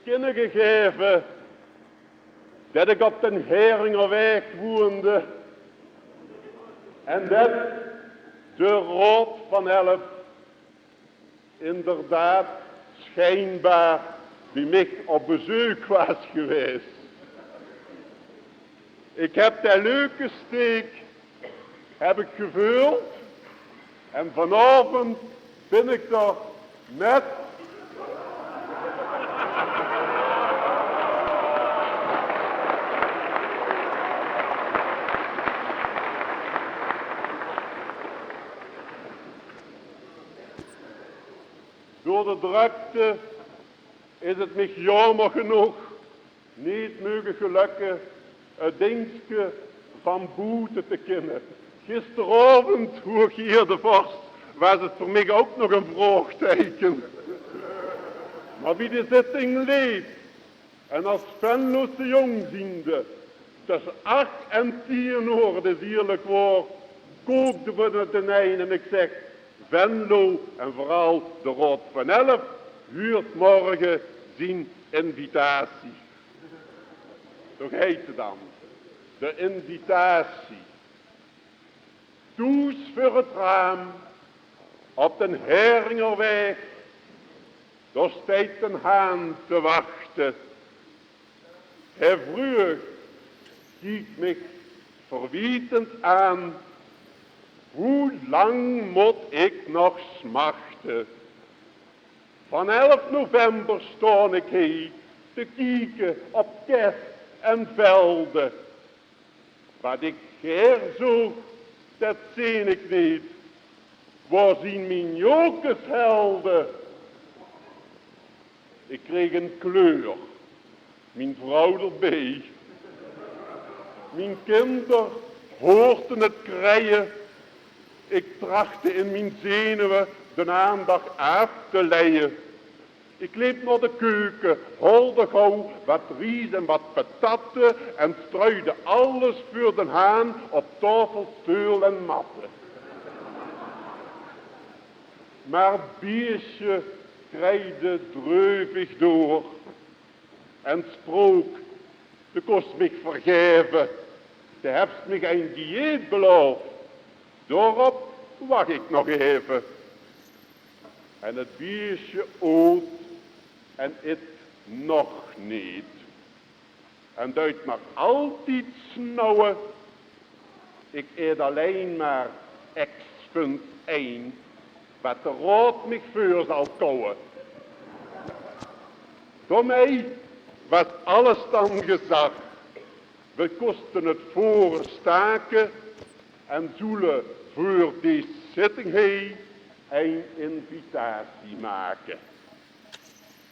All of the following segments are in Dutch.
kennen gegeven dat ik op den Heringerweg woonde en dat de Rood van Elf inderdaad schijnbaar bij mij op bezoek was geweest. Ik heb de leuke steek heb ik gevuld en vanavond ben ik er met door de drukte is het mij jammer genoeg niet mogen gelukken het dingetje van boete te kennen. Gisteravond hoor ik hier de vorst, was het voor mij ook nog een vraagteken. Maar wie de zitting leeft en als Venlose jong ziende tussen 8 en 10 uur de zierlijk woord, kookte we het ten einde en ik zeg, Venlo en vooral de Rood van Elf huurt morgen zijn invitatie. Toch heet het dan, de invitatie. Toes voor het raam, op den Heringerweg, daar staat een haan te wachten. Hij vroeg, kijkt mij verwijtend aan, hoe lang moet ik nog smachten? Van 11 november sta ik hier te kijken op kerst en velden. Wat ik geer zoek, dat zie ik niet. Waar zijn mijn jokeshelden? Ik kreeg een kleur. Mijn vrouw erbij. Mijn kinderen hoorden het krijgen. Ik trachtte in mijn zenuwen de aandacht af te leiden. Ik liep naar de keuken, holde gauw wat ries en wat patatten en strooide alles voor de haan op tafel, stoel en matten. Maar het beestje kreide dreuvig door en sprook, de kost mij vergeven, de hebt mij een dieet beloofd. Daarop wacht ik nog even. En het beestje oot en het nog niet. En duidt maar altijd snauwen. Ik eet alleen maar X.1, wat de rood mij voor zal kouwen. Door mij was alles dan gezag. We kosten het voorstaken en zullen voor die zitting heen een invitatie maken.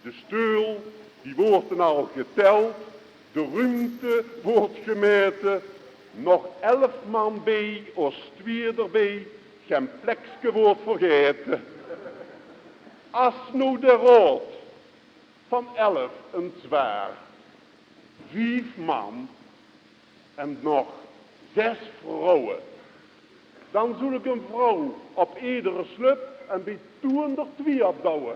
De stoel, die wordt al geteld, de ruimte wordt gemeten, nog 11 man bij, als 2 erbij, geen plekje wordt vergeten. Als nou de rood van 11 een zwaar, 5 man en nog 6 vrouwen. Dan zul ik een vrouw op iedere slup en bij 202 opdouwen.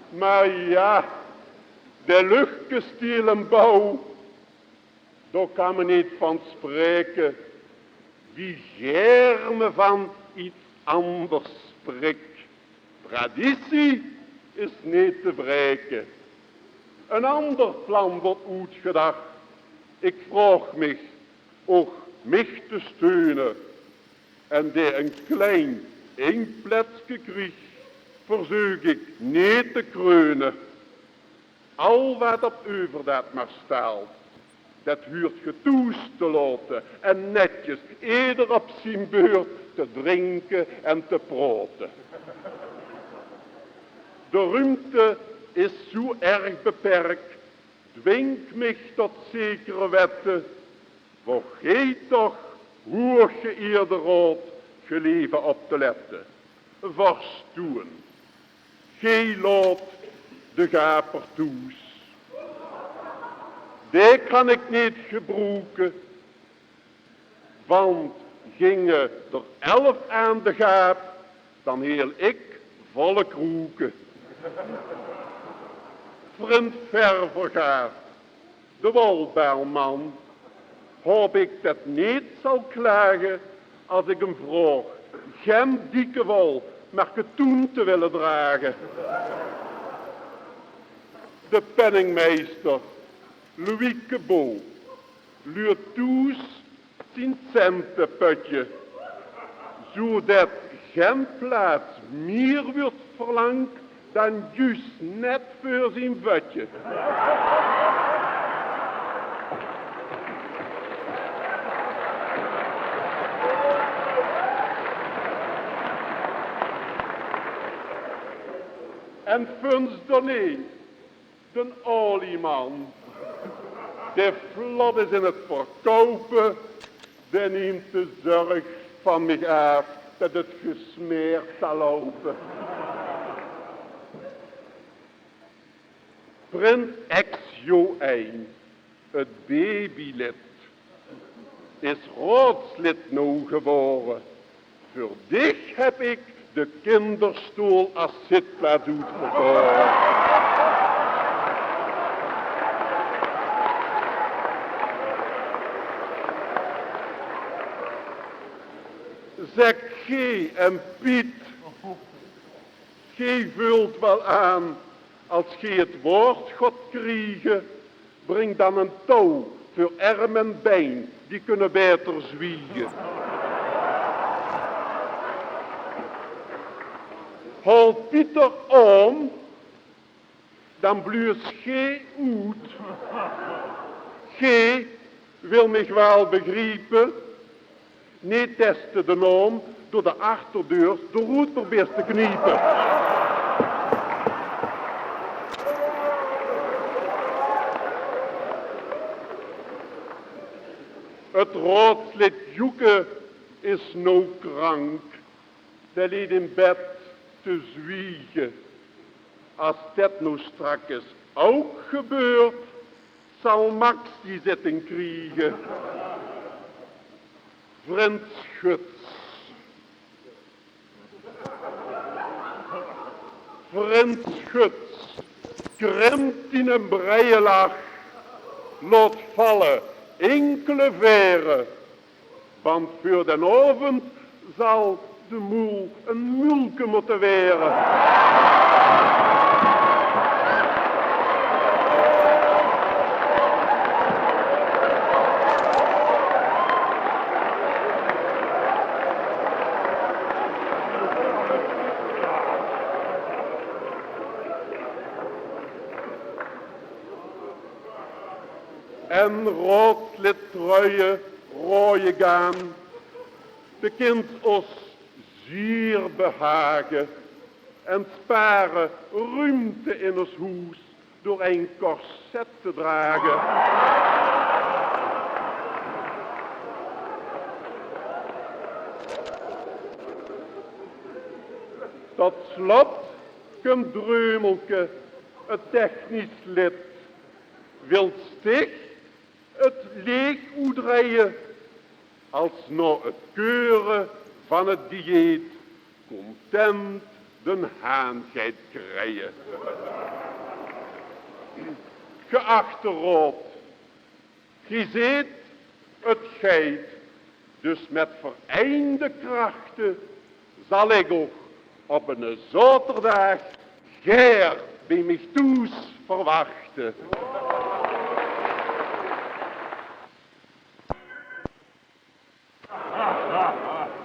Maar ja, de luchtkastielenbouw, daar kan men niet van spreken. Wie gerne van iets anders spreekt. Traditie is niet te breken. Een ander plan wordt uitgedacht. Ik vraag mij ook mij te steunen. En die een klein inkpletsje krijg, verzoek ik niet te kreunen. Al wat op over dat maar staat, dat huurt getoest te laten en netjes ieder op zijn beurt te drinken en te praten. De ruimte is zo erg beperkt, dwingt mij tot zekere wetten. Vergeet toch, hoe je eerder rood geleven op te letten. Verstoen, gij laat de gaper toes. die kan ik niet gebruiken, want gingen er 11 aan de gaap, dan heel ik volle kroeken. Vriend Ververgaaf, de wolbijlman, hoop ik dat niet zal klagen als ik hem vroeg geen dikke wol, maar katoen te willen dragen. De penningmeester, Louis Cabot, luurt toes zijn centenputje, zodat geen plaats meer wordt verlangd dan juist net voor zijn vutje. En Funs Donné, de olieman, die vlot is in het verkopen, die neemt de zorg van mij af dat het gesmeerd zal lopen. Prins X-Jo-1, het babylid, is raadslid nou geworden. Voor dich heb ik de kinderstoel als zitplaats uitverkoren. Zeg G en Piet, G vult wel aan, als G het woord God kriegen, breng dan een touw voor arm en been, die kunnen beter zwiegen. Hol Pieter om, dan bluurt G uit. G wil mij wel begrijpen, niet testen de noom door de achterdeur de roet probeert te kniepen. Het raadslid Joeke is nou krank, dat ligt in bed te zwiegen. Als dat nou straks ook gebeurt, zal Max die zitting krijgen. Vriend Schuts. Vriend Schuts, krimpt in een breienlach, laat vallen enkele veren, want voor den avond zal de moel een mulke moeten weren. En raadslid truien, rooie gaan, bekend ons zeer behagen en sparen ruimte in ons huis door een corset te dragen. Tot slot komt Dreumelke, het technisch lid, wil stig het leeg uitrijden, als nou het keuren van het dieet content den haangeit krijgen. Geachte Raad, gij ziet het geit, dus met vereinde krachten zal ik ook op een zaterdag Ger bij mij toes verwachten.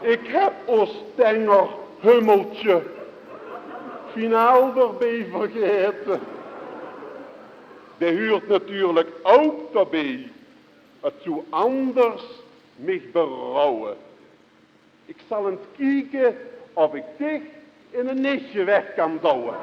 Ik heb ons tenger hummeltje finaal erbij vergeten. Die huurt natuurlijk ook erbij. Het zou anders mij berouwen. Ik zal eens kijken of ik dich in een nestje weg kan douwen.